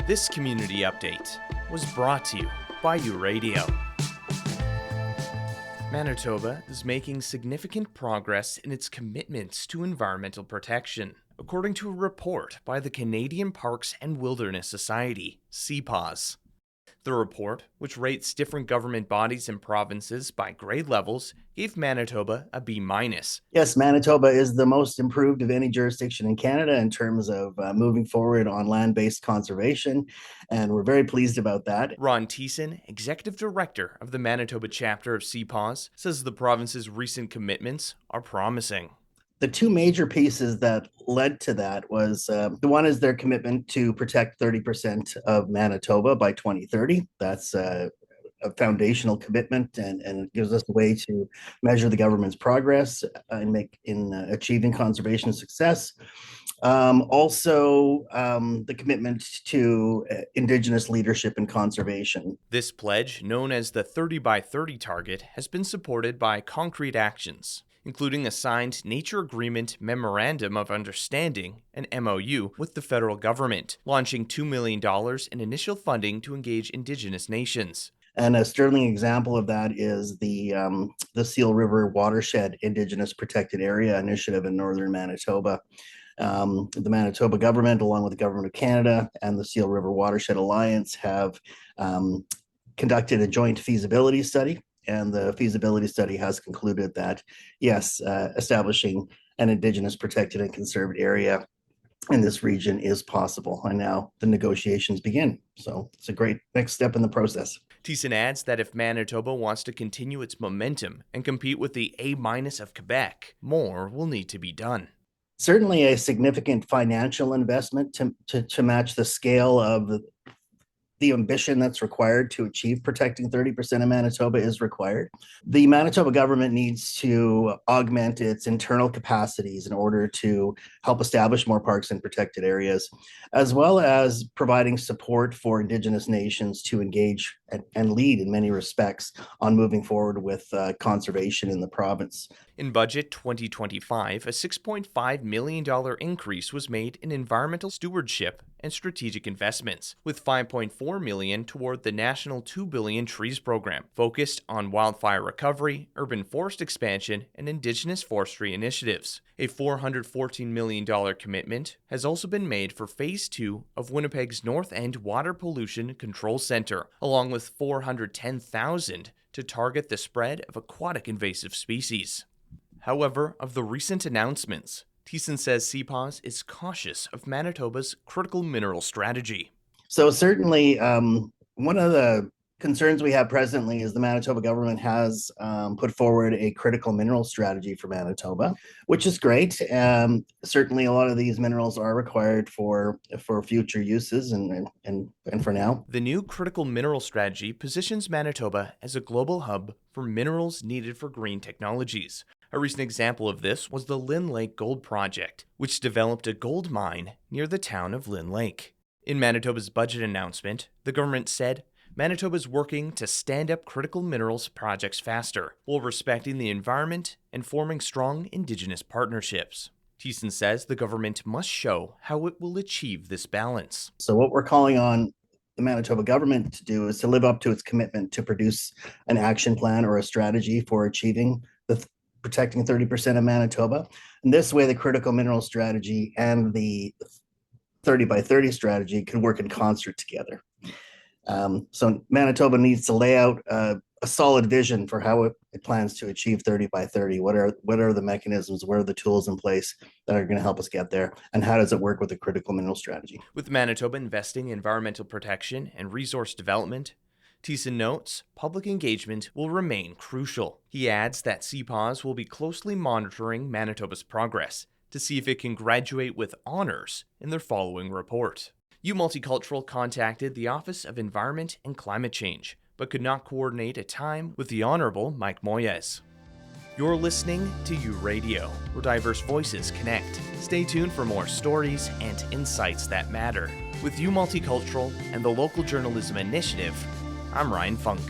This community update was brought to you by U Radio. Manitoba is making significant progress in its commitments to environmental protection, according to a report by the Canadian Parks and Wilderness Society, CPAWS. The report, which rates different government bodies and provinces by grade levels, gave Manitoba a B-. Yes, Manitoba is the most improved of any jurisdiction in Canada in terms of moving forward on land-based conservation, and we're very pleased about that. Ron Thiessen, Executive Director of the Manitoba chapter of CPAWS, says the province's recent commitments are promising. The two major pieces that led to that was the one is their commitment to protect 30% of Manitoba by 2030. That's a foundational commitment and it gives us a way to measure the government's progress in achieving conservation success. Also, the commitment to Indigenous leadership and conservation. This pledge, known as the 30 by 30 target, has been supported by concrete actions, including a signed Nature Agreement Memorandum of Understanding, an MOU, with the federal government, launching $2 million in initial funding to engage Indigenous nations. And a sterling example of that is the Seal River Watershed Indigenous Protected Area Initiative in northern Manitoba. The Manitoba government, along with the Government of Canada and the Seal River Watershed Alliance, have conducted a joint feasibility study. And the feasibility study has concluded that, yes, establishing an Indigenous protected and conserved area in this region is possible. And now the negotiations begin. So it's a great next step in the process. Thiessen adds that if Manitoba wants to continue its momentum and compete with the A- of Quebec, more will need to be done. Certainly a significant financial investment to match the scale of the ambition that's required to achieve protecting 30% of Manitoba is required. The Manitoba government needs to augment its internal capacities in order to help establish more parks and protected areas, as well as providing support for Indigenous nations to engage and lead in many respects on moving forward with conservation in the province. In Budget 2025, a $6.5 million increase was made in environmental stewardship and strategic investments, with $5.4 million toward the National 2 Billion Trees Program, focused on wildfire recovery, urban forest expansion, and Indigenous forestry initiatives. A $414 million commitment has also been made for Phase 2 of Winnipeg's North End Water Pollution Control Center, along with $410,000 to target the spread of aquatic invasive species. However, of the recent announcements, Thiessen says CPAWS is cautious of Manitoba's critical mineral strategy. So certainly, one of the concerns we have presently is the Manitoba government has put forward a critical mineral strategy for Manitoba, which is great. Certainly, a lot of these minerals are required for future uses and for now. The new critical mineral strategy positions Manitoba as a global hub for minerals needed for green technologies. A recent example of this was the Lynn Lake Gold Project, which developed a gold mine near the town of Lynn Lake. In Manitoba's budget announcement, the government said Manitoba is working to stand up critical minerals projects faster, while respecting the environment and forming strong Indigenous partnerships. Thiessen says the government must show how it will achieve this balance. So what we're calling on the Manitoba government to do is to live up to its commitment to produce an action plan or a strategy for achieving the protecting 30% of Manitoba. And this way, the critical mineral strategy and the 30 by 30 strategy can work in concert together. So Manitoba needs to lay out a solid vision for how it plans to achieve 30 by 30. What are the mechanisms? What are the tools in place that are going to help us get there? And how does it work with the critical mineral strategy? With Manitoba investing in environmental protection and resource development, Thiessen notes public engagement will remain crucial. He adds that CPAWS will be closely monitoring Manitoba's progress to see if it can graduate with honors in their following report. Multicultural contacted the Office of Environment and Climate Change, but could not coordinate a time with the Honorable Mike Moyes. You're listening to U Radio, where diverse voices connect. Stay tuned for more stories and insights that matter. With Multicultural and the Local Journalism Initiative, I'm Ryan Funk.